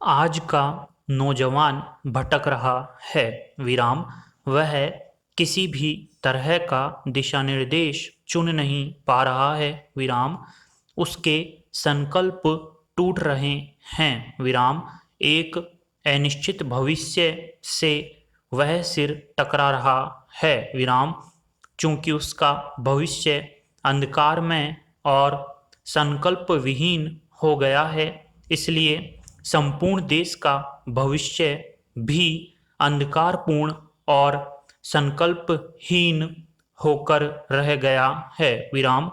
आज का नौजवान भटक रहा है। विराम वह किसी भी तरह का दिशा निर्देश चुन नहीं पा रहा है। विराम उसके संकल्प टूट रहे हैं। विराम एक अनिश्चित भविष्य से वह सिर टकरा रहा है। विराम चूंकि उसका भविष्य अंधकारमय और संकल्प विहीन हो गया है, इसलिए संपूर्ण देश का भविष्य भी अंधकारपूर्ण और संकल्पहीन होकर रह गया है। विराम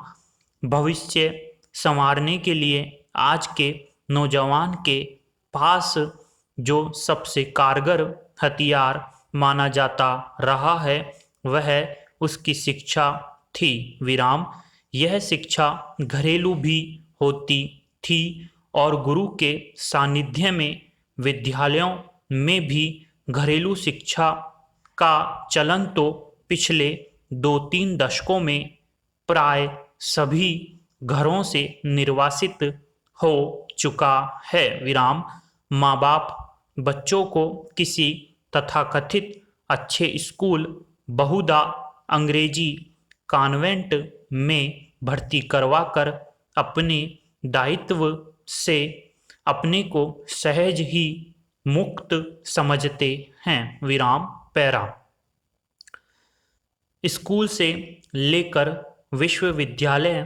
भविष्य संवारने के लिए आज के नौजवान के पास जो सबसे कारगर हथियार माना जाता रहा है वह उसकी शिक्षा थी। विराम यह शिक्षा घरेलू भी होती थी और गुरु के सानिध्य में विद्यालयों में भी घरेलू शिक्षा का चलन तो पिछले 2-3 दशकों में प्राय सभी घरों से निर्वासित हो चुका है। विराम माँ बाप बच्चों को किसी तथाकथित अच्छे स्कूल, बहुधा अंग्रेजी कॉन्वेंट में भर्ती करवाकर अपने दायित्व से अपने को सहज ही मुक्त समझते हैं। विराम पैरा स्कूल से लेकर विश्वविद्यालय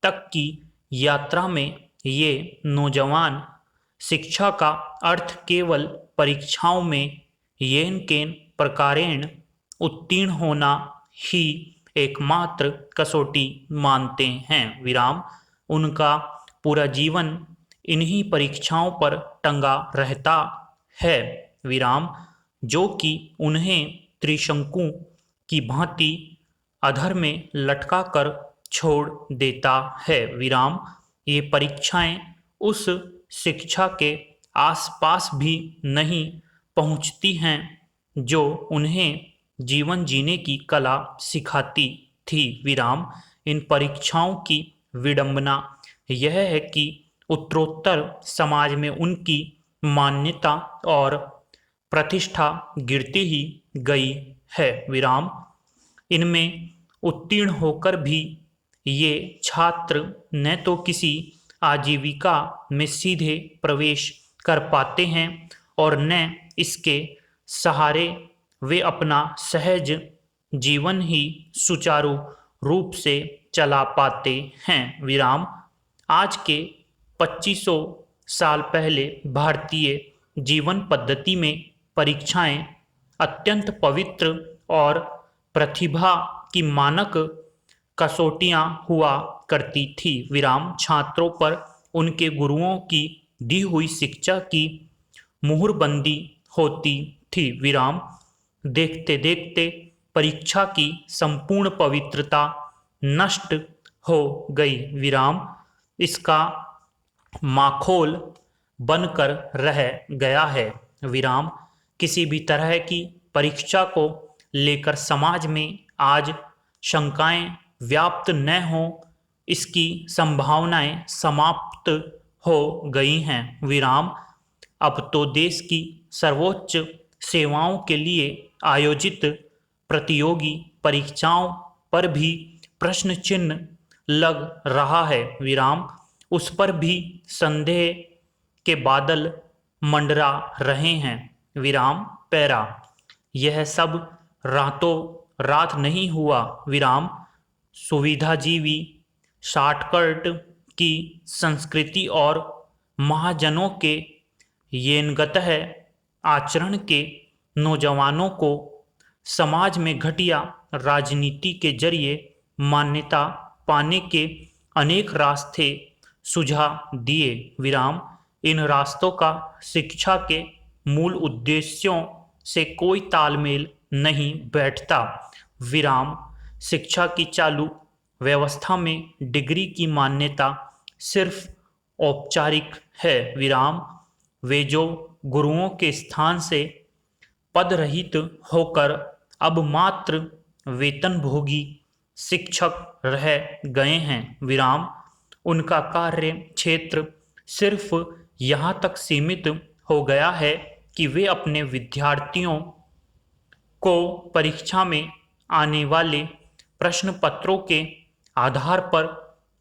तक की यात्रा में ये नौजवान शिक्षा का अर्थ केवल परीक्षाओं में येन केन प्रकारेण उत्तीर्ण होना ही एकमात्र कसौटी मानते हैं। विराम उनका पूरा जीवन इन्हीं परीक्षाओं पर टंगा रहता है। विराम जो कि उन्हें त्रिशंकु की भांति अधर में लटका कर छोड़ देता है। विराम ये परीक्षाएं उस शिक्षा के आसपास भी नहीं पहुंचती हैं जो उन्हें जीवन जीने की कला सिखाती थी। विराम इन परीक्षाओं की विडंबना यह है कि उत्तरोत्तर समाज में उनकी मान्यता और प्रतिष्ठा गिरती ही गई है। विराम इनमें उत्तीर्ण होकर भी ये छात्र न तो किसी आजीविका में सीधे प्रवेश कर पाते हैं और न इसके सहारे वे अपना सहज जीवन ही सुचारू रूप से चला पाते हैं। विराम आज के 2500 साल पहले भारतीय जीवन पद्धति में परीक्षाएं अत्यंत पवित्र और प्रतिभा की मानक कसौटियां हुआ करती थी। विराम छात्रों पर उनके गुरुओं की दी हुई शिक्षा की मुहरबंदी होती थी। विराम देखते देखते परीक्षा की संपूर्ण पवित्रता नष्ट हो गई। विराम इसका माखौल बनकर रह गया है। विराम किसी भी तरह की परीक्षा को लेकर समाज में आज शंकाएं व्याप्त न हो, इसकी संभावनाएं समाप्त हो गई हैं। विराम अब तो देश की सर्वोच्च सेवाओं के लिए आयोजित प्रतियोगी परीक्षाओं पर भी प्रश्न चिन्ह लग रहा है। विराम उस पर भी संदेह के बादल मंडरा रहे हैं। विराम पैरा यह सब रातों रात नहीं हुआ। विराम सुविधाजीवी शॉर्टकट की संस्कृति और महाजनों के येनगतः आचरण के नौजवानों को समाज में घटिया राजनीति के जरिए मान्यता पाने के अनेक रास्ते सुझा दिए। विराम इन रास्तों का शिक्षा के मूल उद्देश्यों से कोई तालमेल नहीं बैठता। विराम शिक्षा की चालू व्यवस्था में डिग्री की मान्यता सिर्फ औपचारिक है। विराम वे जो गुरुओं के स्थान से पद रहित होकर अब मात्र वेतनभोगी शिक्षक रह गए हैं। विराम उनका कार्य क्षेत्र सिर्फ यहाँ तक सीमित हो गया है कि वे अपने विद्यार्थियों को परीक्षा में आने वाले प्रश्न पत्रों के आधार पर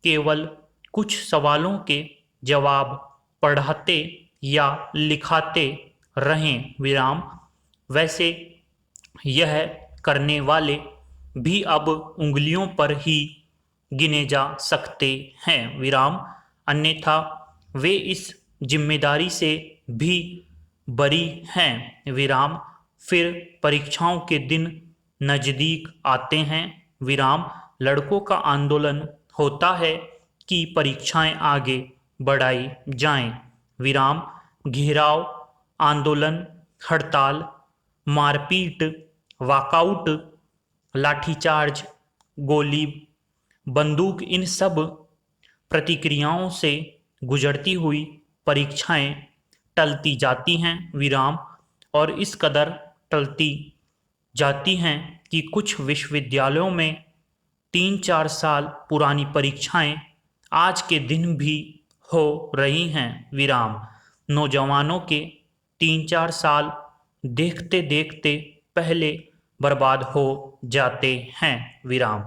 केवल कुछ सवालों के जवाब पढ़ाते या लिखाते रहें विराम। वैसे यह करने वाले भी अब उंगलियों पर ही गिने जा सकते हैं विराम, अन्यथा वे इस जिम्मेदारी से भी बरी हैं विराम। फिर परीक्षाओं के दिन नजदीक आते हैं विराम। लड़कों का आंदोलन होता है कि परीक्षाएं आगे बढ़ाई जाएं विराम। घेराव, आंदोलन, हड़ताल, मारपीट, वॉकआउट, लाठीचार्ज, गोली बंदूक, इन सब प्रतिक्रियाओं से गुजरती हुई परीक्षाएं टलती जाती हैं विराम, और इस कदर टलती जाती हैं कि कुछ विश्वविद्यालयों में 3-4 साल पुरानी परीक्षाएं आज के दिन भी हो रही हैं विराम। नौजवानों के 3-4 साल देखते देखते पहले बर्बाद हो जाते हैं विराम।